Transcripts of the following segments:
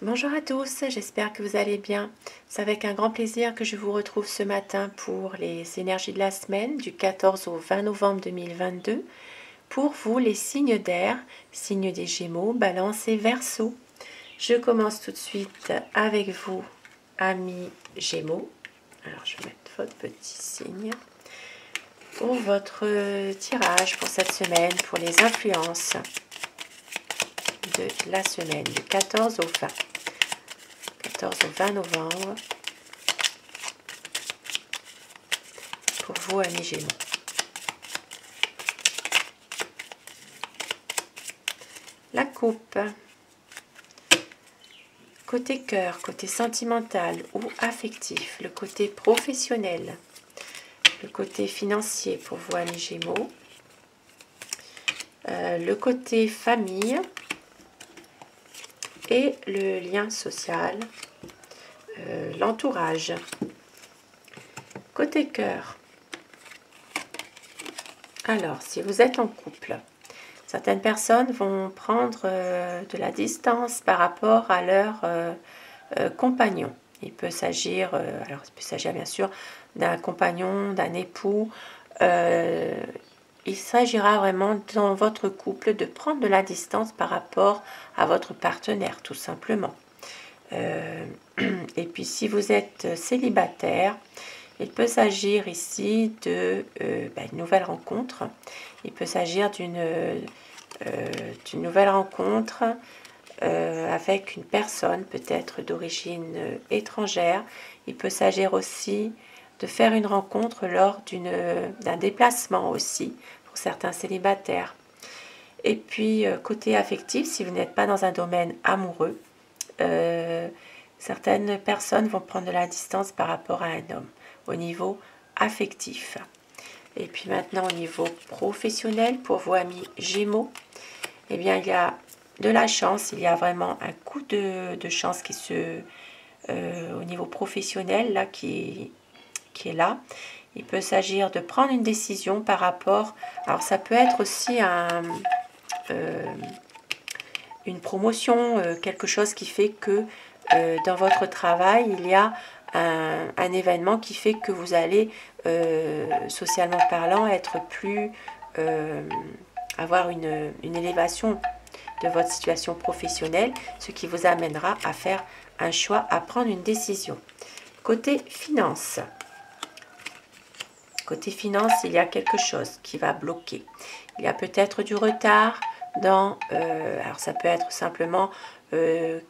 Bonjour à tous, j'espère que vous allez bien. C'est avec un grand plaisir que je vous retrouve ce matin pour les énergies de la semaine du 14 au 20 novembre 2022. Pour vous, les signes d'air, signes des Gémeaux, Balance et Verseau. Je commence tout de suite avec vous, amis Gémeaux. Alors, je vais mettre votre petit signe pour votre tirage pour cette semaine, pour les influences de la semaine du 14 au 20. 14 au 20 novembre pour vous, amis Gémeaux. La coupe. Côté cœur, côté sentimental ou affectif, le côté professionnel, le côté financier pour vous, amis Gémeaux, le côté famille et le lien social, l'entourage. Côté cœur, alors si vous êtes en couple, certaines personnes vont prendre de la distance par rapport à leur compagnon. Il peut s'agir, alors il peut s'agir bien sûr d'un compagnon, d'un époux. Il s'agira vraiment dans votre couple de prendre de la distance par rapport à votre partenaire, tout simplement. Et puis si vous êtes célibataire, il peut s'agir ici de une nouvelle rencontre. Il peut s'agir d'une nouvelle rencontre avec une personne peut-être d'origine étrangère. Il peut s'agir aussi de faire une rencontre lors d'un déplacement aussi pour certains célibataires. Et puis côté affectif, si vous n'êtes pas dans un domaine amoureux, certaines personnes vont prendre de la distance par rapport à un homme au niveau affectif. Et puis maintenant au niveau professionnel, pour vos amis Gémeaux, eh bien il y a de la chance, il y a vraiment un coup de chance qui au niveau professionnel là, qui est là. Il peut s'agir de prendre une décision par rapport, alors ça peut être aussi une promotion, quelque chose qui fait que dans votre travail, il y a un événement qui fait que vous allez, socialement parlant, être plus, avoir une élévation de votre situation professionnelle, ce qui vous amènera à faire un choix, à prendre une décision. Côté finance. Côté finance, il y a quelque chose qui va bloquer. Il y a peut-être du retard dans... alors ça peut être simplement des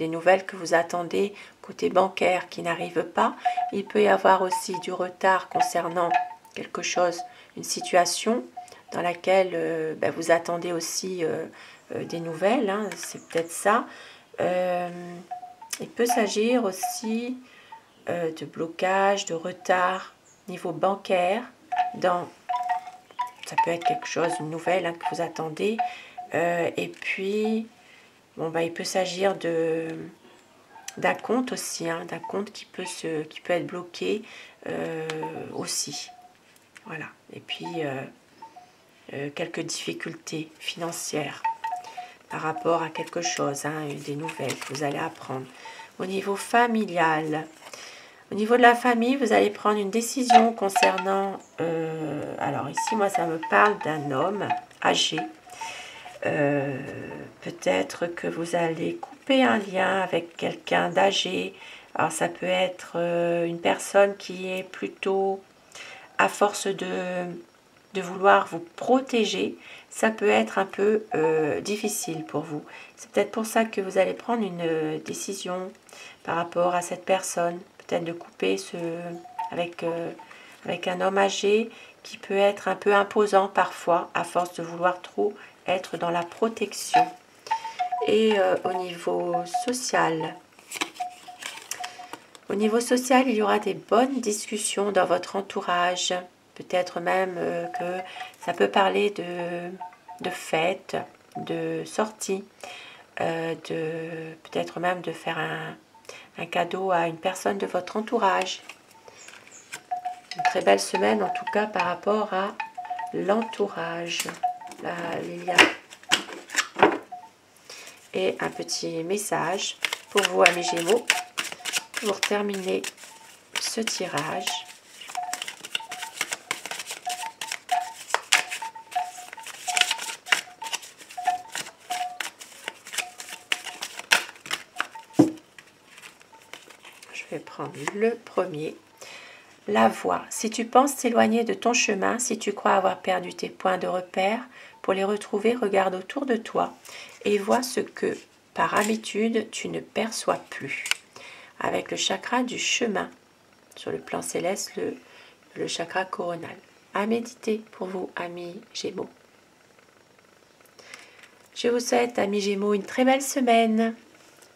nouvelles que vous attendez côté bancaire qui n'arrivent pas. Il peut y avoir aussi du retard concernant quelque chose, une situation dans laquelle vous attendez aussi des nouvelles. Hein, c'est peut-être ça. Il peut s'agir aussi de blocage, de retard niveau bancaire. Ça peut être quelque chose, une nouvelle que vous attendez. Et puis, il peut s'agir d'un compte aussi, d'un compte qui peut être bloqué aussi. Voilà. Et puis, quelques difficultés financières par rapport à quelque chose, des nouvelles que vous allez apprendre. Au niveau familial, au niveau de la famille, vous allez prendre une décision concernant... alors ici, moi, ça me parle d'un homme âgé. Peut-être que vous allez couper un lien avec quelqu'un d'âgé. Alors ça peut être une personne qui est plutôt, à force de vouloir vous protéger, ça peut être un peu difficile pour vous. C'est peut-être pour ça que vous allez prendre une décision par rapport à cette personne. Peut-être de couper avec un homme âgé qui peut être un peu imposant parfois, à force de vouloir trop être dans la protection. Et au niveau social, il y aura des bonnes discussions dans votre entourage. Peut-être même que ça peut parler de fêtes, de sorties, peut-être même de faire un cadeau à une personne de votre entourage. Une très belle semaine en tout cas par rapport à l'entourage. Là, Lilia. et un petit message pour vous, amis Gémeaux, pour terminer ce tirage. Je vais prendre le premier. La voie. Si tu penses t'éloigner de ton chemin, si tu crois avoir perdu tes points de repère, pour les retrouver, regarde autour de toi et vois ce que, par habitude, tu ne perçois plus. Avec le chakra du chemin, sur le plan céleste, le chakra coronal. À méditer pour vous, amis Gémeaux. Je vous souhaite, amis Gémeaux, une très belle semaine.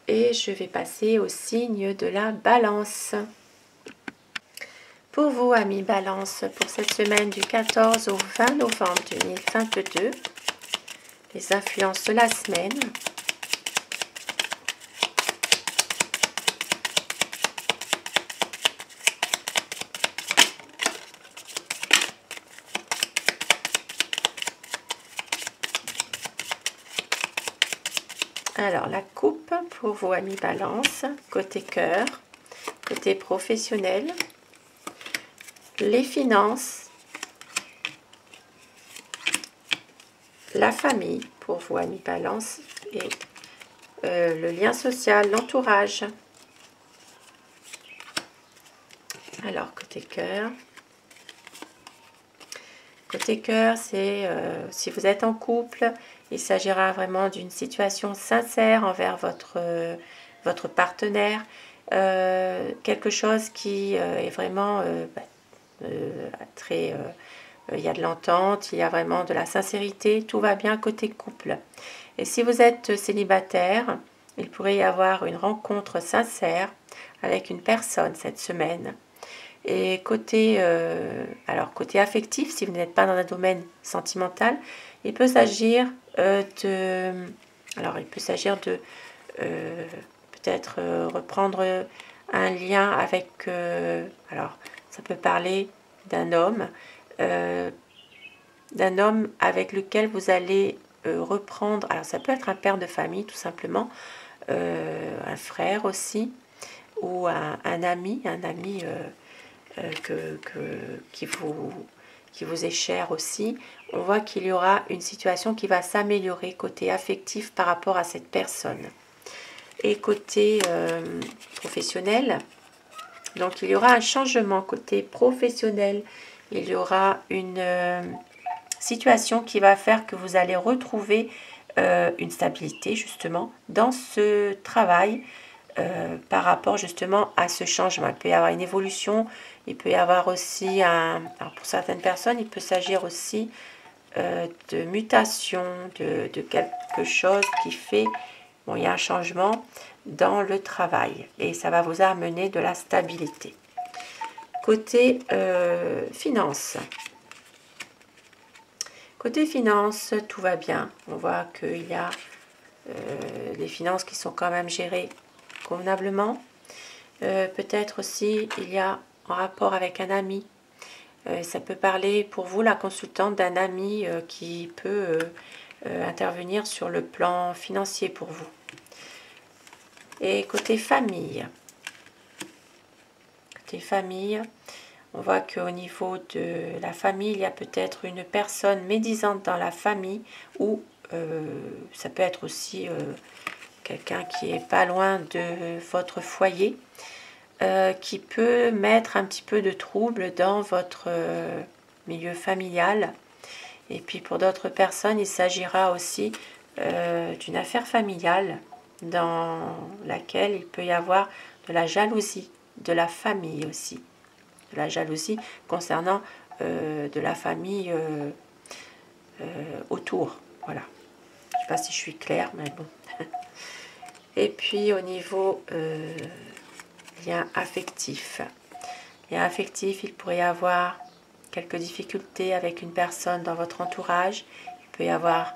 Et je vais passer au signe de la Balance. Pour vous, amis Balance, pour cette semaine du 14 au 20 novembre 2022, les influences de la semaine. Alors, la coupe pour vous, amis Balance, côté cœur, côté professionnel, les finances, la famille pour vous, amis Balance, et le lien social, l'entourage. Alors, côté cœur. Côté cœur, c'est si vous êtes en couple, il s'agira vraiment d'une situation sincère envers votre partenaire. Quelque chose qui est vraiment très... il y a de l'entente, il y a vraiment de la sincérité, tout va bien côté couple. Et si vous êtes célibataire, il pourrait y avoir une rencontre sincère avec une personne cette semaine. Et côté, côté affectif, si vous n'êtes pas dans un domaine sentimental, il peut s'agir peut-être reprendre un lien avec, ça peut parler d'un homme avec lequel vous allez reprendre, alors ça peut être un père de famille tout simplement, un frère aussi, ou un ami qui vous est cher aussi. On voit qu'il y aura une situation qui va s'améliorer côté affectif par rapport à cette personne. Et côté professionnel, donc il y aura un changement côté professionnel. Il y aura une situation qui va faire que vous allez retrouver une stabilité justement dans ce travail par rapport justement à ce changement. Il peut y avoir une évolution, il peut y avoir aussi pour certaines personnes, il peut s'agir aussi de mutation, de quelque chose qui fait, bon, il y a un changement dans le travail et ça va vous amener de la stabilité. Côté finance. Côté finance, tout va bien. On voit qu'il y a des finances qui sont quand même gérées convenablement. Peut-être aussi il y a en rapport avec un ami. Ça peut parler pour vous, la consultante, d'un ami qui peut intervenir sur le plan financier pour vous. Et côté famille. Côté famille, on voit qu'au niveau de la famille, il y a peut-être une personne médisante dans la famille ou ça peut être aussi quelqu'un qui est pas loin de votre foyer, qui peut mettre un petit peu de trouble dans votre milieu familial. Et puis pour d'autres personnes, il s'agira aussi d'une affaire familiale dans laquelle il peut y avoir de la jalousie de la famille aussi. De la jalousie concernant de la famille autour. Voilà. Je ne sais pas si je suis claire, mais bon. Et puis au niveau lien affectif. Lien affectif, il pourrait y avoir quelques difficultés avec une personne dans votre entourage. Il peut y avoir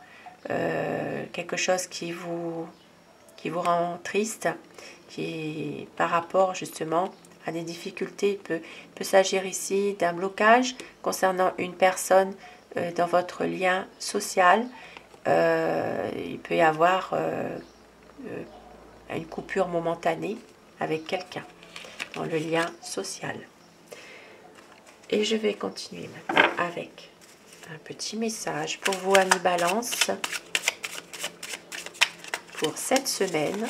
quelque chose qui vous rend triste, qui par rapport justement à des difficultés, il peut s'agir ici d'un blocage concernant une personne dans votre lien social. Il peut y avoir une coupure momentanée avec quelqu'un dans le lien social. Et je vais continuer maintenant avec un petit message pour vous, amis Balance, pour cette semaine.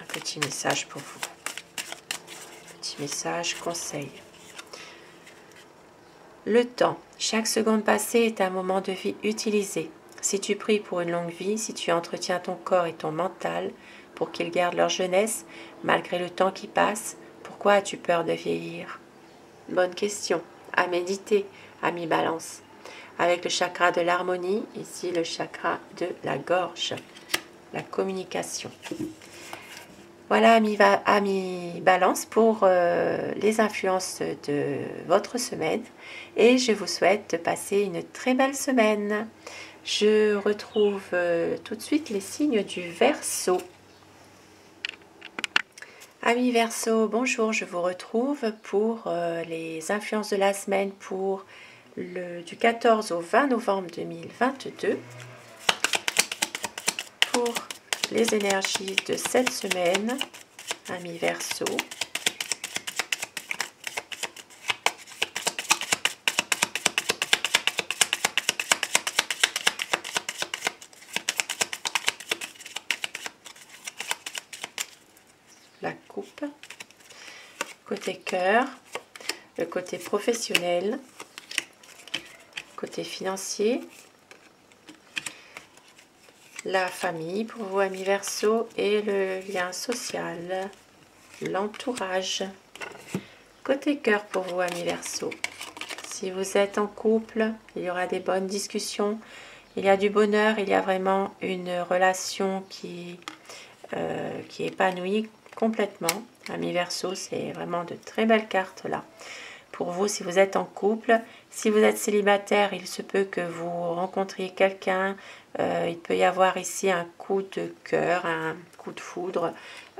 Un petit message pour vous. Petit message conseil. Le temps. Chaque seconde passée est un moment de vie utilisé. Si tu pries pour une longue vie, si tu entretiens ton corps et ton mental pour qu'ils gardent leur jeunesse, malgré le temps qui passe, pourquoi as-tu peur de vieillir? Bonne question. À méditer, ami Balance. Avec le chakra de l'harmonie, ici le chakra de la gorge, la communication. Voilà, ami Balance, pour les influences de votre semaine. Et je vous souhaite de passer une très belle semaine. Je retrouve tout de suite les signes du Verseau. Amis Verseau, bonjour, je vous retrouve pour les influences de la semaine pour du 14 au 20 novembre 2022. Pour les énergies de cette semaine, amis Verseau. La coupe, côté cœur, le côté professionnel, côté financier, la famille pour vous, amis Verseau, et le lien social, l'entourage. Côté cœur pour vous, amis Verseau. Si vous êtes en couple, il y aura des bonnes discussions, il y a du bonheur, il y a vraiment une relation qui épanouit complètement. Amis Verseau, c'est vraiment de très belles cartes là. Pour vous, si vous êtes en couple, si vous êtes célibataire, il se peut que vous rencontriez quelqu'un. Il peut y avoir ici un coup de cœur, un coup de foudre.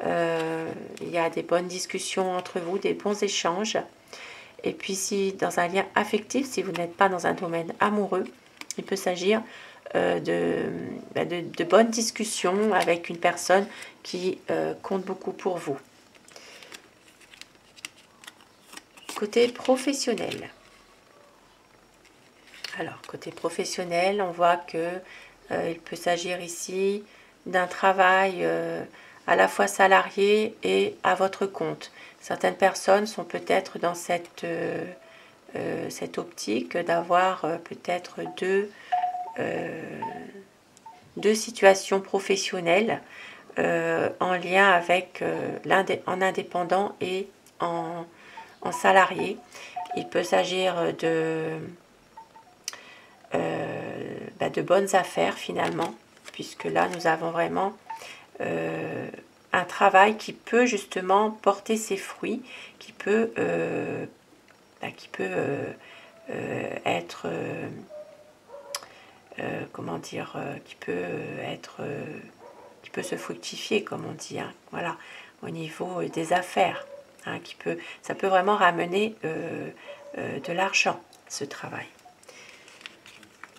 Il y a des bonnes discussions entre vous, des bons échanges. Et puis si dans un lien affectif, si vous n'êtes pas dans un domaine amoureux, il peut s'agir de bonnes discussions avec une personne qui compte beaucoup pour vous. Côté professionnel. Alors, côté professionnel, on voit que il peut s'agir ici d'un travail à la fois salarié et à votre compte. Certaines personnes sont peut-être dans cette optique d'avoir peut-être deux situations professionnelles en lien avec en indépendant et en salarié. Il peut s'agir de bonnes affaires finalement, puisque là nous avons vraiment un travail qui peut justement porter ses fruits, qui peut être qui peut se fructifier, comme on dit, hein, voilà, au niveau des affaires, hein, ça peut vraiment ramener de l'argent, ce travail.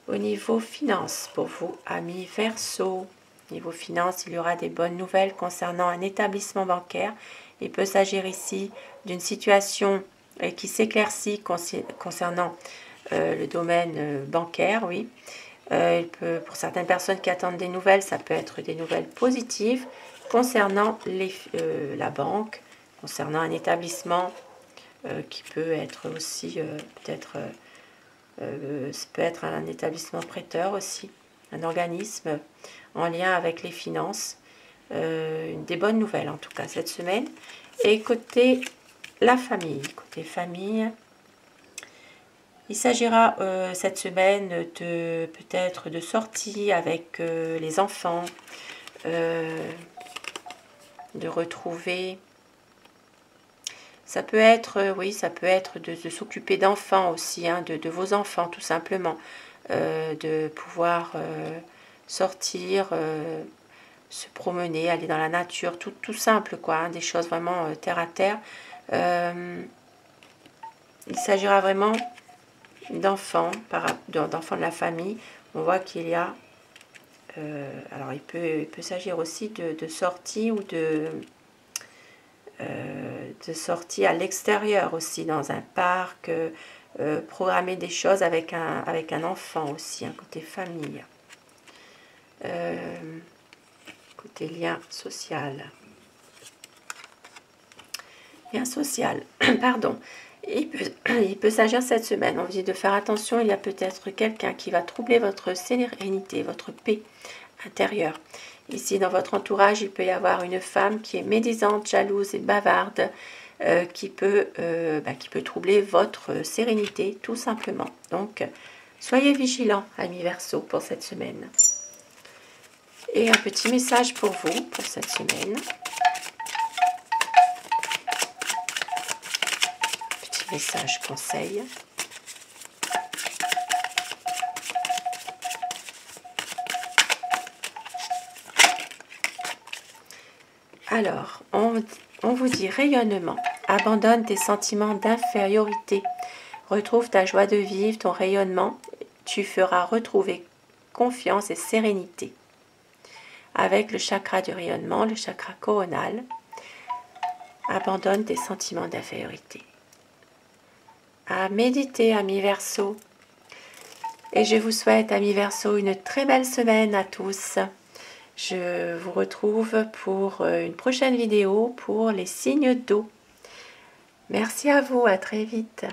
Au niveau finance, pour vous, amis Verseau, niveau finance, il y aura des bonnes nouvelles concernant un établissement bancaire. Il peut s'agir ici d'une situation qui s'éclaircit concernant le domaine bancaire, oui. Pour certaines personnes qui attendent des nouvelles, ça peut être des nouvelles positives concernant la banque, concernant un établissement qui peut être aussi peut-être ça peut être un établissement prêteur aussi, un organisme en lien avec les finances. Des bonnes nouvelles en tout cas cette semaine. Et côté la famille, il s'agira cette semaine de peut-être de sorties avec les enfants, de retrouver. Ça peut être, oui, ça peut être de s'occuper d'enfants aussi, hein, de vos enfants tout simplement, de pouvoir sortir, se promener, aller dans la nature, tout simple quoi, hein, des choses vraiment terre à terre. Il s'agira vraiment d'enfants de la famille On voit qu'il y a, alors il peut s'agir aussi de sortie ou de sortie à l'extérieur aussi, dans un parc, programmer des choses avec un enfant aussi, un côté famille, côté lien social. Lien social, pardon. Il peut s'agir cette semaine, on vous dit de faire attention, il y a peut-être quelqu'un qui va troubler votre sérénité, votre paix intérieure. Ici, dans votre entourage, il peut y avoir une femme qui est médisante, jalouse et bavarde, qui peut troubler votre sérénité, tout simplement. Donc, soyez vigilants, amis Verseau, pour cette semaine. Et un petit message pour vous, pour cette semaine. Petit message conseil. Alors, on vous dit rayonnement. Abandonne tes sentiments d'infériorité. Retrouve ta joie de vivre, ton rayonnement. Tu feras retrouver confiance et sérénité. Avec le chakra du rayonnement, le chakra coronal, abandonne tes sentiments d'infériorité. À méditer, amis Verseau. Et je vous souhaite, amis Verseau, une très belle semaine à tous. Je vous retrouve pour une prochaine vidéo pour les signes d'eau. Merci à vous, à très vite.